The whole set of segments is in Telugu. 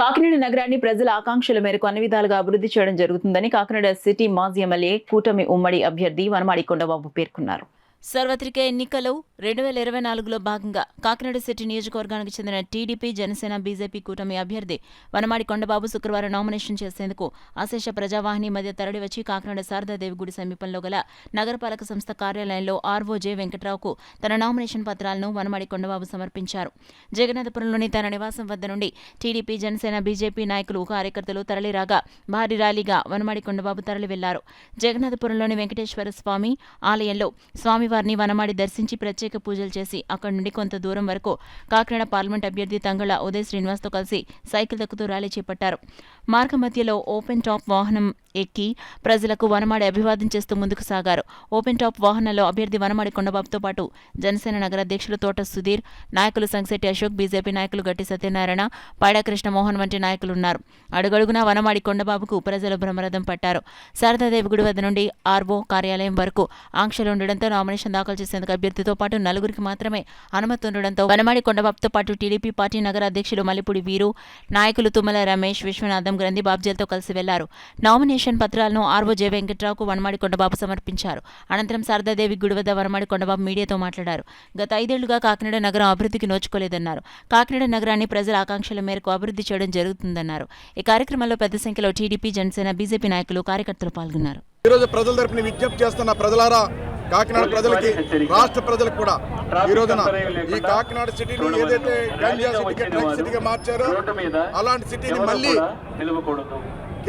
కాకినాడ నగరాన్ని ప్రజల ఆకాంక్షల మేరకు అన్ని విధాలుగా అభివృద్ధి చేయడం జరుగుతుందని కాకినాడ సిటీ మాజీ ఎమ్మెల్యే కూటమి ఉమ్మడి అభ్యర్థి వనమాడి కొండబాబు పేర్కొన్నారు. సార్వత్రిక ఎన్నికలు 2024లో భాగంగా కాకినాడ సిటీ నియోజకవర్గానికి చెందిన టీడీపీ, జనసేన, బీజేపీ కూటమి అభ్యర్థి వనమాడి కొండబాబు శుక్రవారం నామినేషన్ చేసేందుకు అశేష ప్రజావాహిని మధ్య తరలివచ్చి కాకినాడ శారదాదేవి గుడి సమీపంలో గల నగరపాలక సంస్థ కార్యాలయంలో ఆర్వోజే వెంకట్రావుకు తన నామినేషన్ పత్రాలను వనమాడి కొండబాబు సమర్పించారు. జగన్నాథపురంలోని తన నివాసం వద్ద నుండి టీడీపీ, జనసేన, బీజేపీ నాయకులు, కార్యకర్తలు తరలిరాగా భారీ ర్యాలీగా వనమాడి కొండబాబు తరలి వెళ్లారు. జగన్నాథపురంలోని వెంకటేశ్వర స్వామి ఆలయంలో స్వామివారిని వనమాడి దర్శించి ప్రత్యేక పూజలు చేసి అక్కడి నుండి కొంత దూరం వరకు కాకినాడ పార్లమెంట్ అభ్యర్థి తంగళ ఉదయ్ శ్రీనివాస్తో కలిసి సైకిల్ దక్కుతూ ర్యాలీ చేపట్టారు. మార్గ మధ్యలో ఓపెన్ టాప్ వాహనం ఎక్కి ప్రజలకు వనమాడి అభివాదం చేస్తూ ముందుకు సాగారు. ఓపెన్ టాప్ వాహనంలో అభ్యర్థి వనమాడి కొండబాబుతో పాటు జనసేన నగర అధ్యక్షులు తోట సుధీర్, నాయకులు సంగశెట్టి అశోక్, బీజేపీ నాయకులు గట్టి సత్యనారాయణ, పాడా కృష్ణమోహన్ వంటి నాయకులున్నారు. అడుగడుగునా వనమాడి కొండబాబుకు ప్రజలు బ్రహ్మరథం పట్టారు. శారదాదేవి గుడి వద్ద నుండి ఆర్వో కార్యాలయం వరకు ఆంక్షలు ఉండడంతో నామినేషన్ దాఖలు చేసేందుకు అభ్యర్థితో పాటు నలుగురికి మాత్రమే అనుమతి ఉండడంతో వనమాడి కొండబాబుతో పాటు టీడీపీ పార్టీ నగర అధ్యక్షులు మల్లిపూడి వీరు, నాయకులు తుమ్మల రమేష్, విశ్వనాథం, గ్రంథి బాబ్జీలతో కలిసి వెళ్లారు. నామినేషన్ పత్రాలను ఆర్వోజే వెంకట్రావుకు వనమాడి కొండబాబు సమర్పించారు. అనంతరం శారదాదేవి గుడి వద్ద వనమాడి కొండబాబు మీడియాతో మాట్లాడారు. గత 5 ఏళ్లుగా కాకినాడ నగరం అభివృద్ధికి నోచుకోలేదన్నారు. కాకినాడ నగరాన్ని ప్రజల ఆకాంక్షల మేరకు అభివృద్ధి చేయడం జరుగుతుందన్నారు. ఈ కార్యక్రమంలో పెద్ద సంఖ్యలో టీడీపీ, జనసేన, బీజేపీ నాయకులు, కార్యకర్తలు పాల్గొన్నారు. ఈరోజు ప్రజల తరపున విజ్ఞప్తి చేస్తున్న ప్రజలారా, కాకినాడ ప్రజలకి, రాష్ట్ర ప్రజలకు కూడా ఈ రోజున ఈ కాకినాడ సిటీని ఏదైతే గంజా సిటీగా డ్రగ్స్ సిటీగా మార్చారో అలాంటి సిటీని మళ్ళీ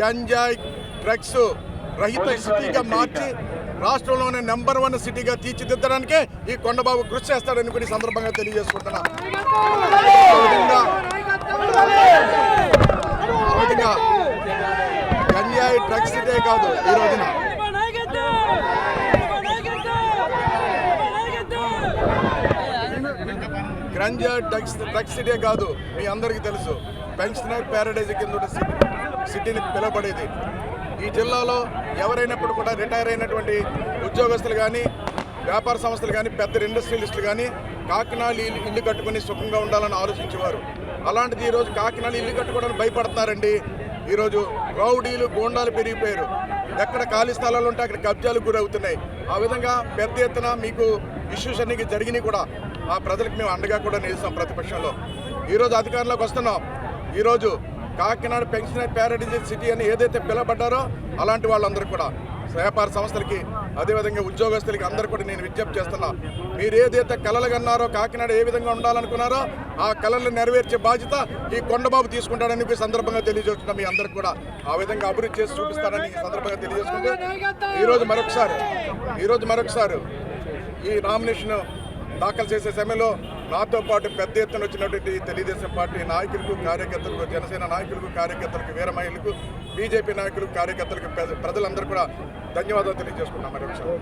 గంజాయి డ్రగ్స్ రహిత సిటీగా మార్చి రాష్ట్రంలోనే నెంబర్ 1 సిటీగా తీర్చిదిద్దడానికే ఈ కొండబాబు కృషి చేస్తాడని కూడా ఈ సందర్భంగా తెలియజేసుకుంటున్నా. గంజాయి డ్రగ్స్ సిటీ కాదు, ఈ రోజున గంజా డ్రగ్స్ సిటీ కాదు. మీ అందరికీ తెలుసు, పెన్షనర్ ప్యారడైజ్ కింద సిటీని పిలువబడేది. ఈ జిల్లాలో ఎవరైనప్పుడు కూడా రిటైర్ అయినటువంటి ఉద్యోగస్తులు కానీ, వ్యాపార సంస్థలు కానీ, పెద్ద ఇండస్ట్రియలిస్టులు కానీ కాకినాడ ఇల్లు కట్టుకుని సుఖంగా ఉండాలని ఆలోచించేవారు. అలాంటిది ఈరోజు కాకినాడ ఇల్లు కట్టుకోవడానికి భయపడుతున్నారండి. ఈరోజు రౌడీలు, గోండాలు పెరిగిపోయారు. ఎక్కడ ఖాళీ స్థలాలు ఉంటే అక్కడ కబ్జాలకు గురవుతున్నాయి. ఆ విధంగా పెద్ద ఎత్తున మీకు ఇష్యూస్ అన్ని జరిగినాయి కూడా. ఆ ప్రజలకు మేము అండగా కూడా నిలుస్తాం ప్రతిపక్షంలో. ఈరోజు అధికారంలోకి వస్తున్నాం. ఈరోజు కాకినాడ పెన్షనర్ ప్యారడైజ్ సిటీ అని ఏదైతే పిలవబడ్డారో అలాంటి వాళ్ళందరూ కూడా, వ్యాపార సంస్థలకి, అదేవిధంగా ఉద్యోగస్తులకి అందరూ కూడా నేను విజ్ఞప్తి చేస్తున్నా. మీరు ఏదైతే కలలు కన్నారో, కాకినాడ ఏ విధంగా ఉండాలనుకున్నారో ఆ కళలను నెరవేర్చే బాధ్యత ఈ కొండబాబు తీసుకుంటాడని ఈ సందర్భంగా తెలియజేస్తున్నా. మీ అందరికి కూడా ఆ విధంగా అభివృద్ధి చేసి చూపిస్తారని ఈ సందర్భంగా తెలియజేసుకుంటూ ఈరోజు మరొకసారి ఈ నామినేషన్ దాఖలు చేసే సమయంలో నాతో పాటు పెద్ద ఎత్తున వచ్చినటువంటి తెలుగుదేశం పార్టీ నాయకులకు, కార్యకర్తలకు, జనసేన నాయకులకు, కార్యకర్తలకు, వీర మహిళలకు, బీజేపీ నాయకులకు, కార్యకర్తలకు, ప్రజలందరూ కూడా ధన్యవాదాలు తెలియజేసుకున్నాం. మరొకసారి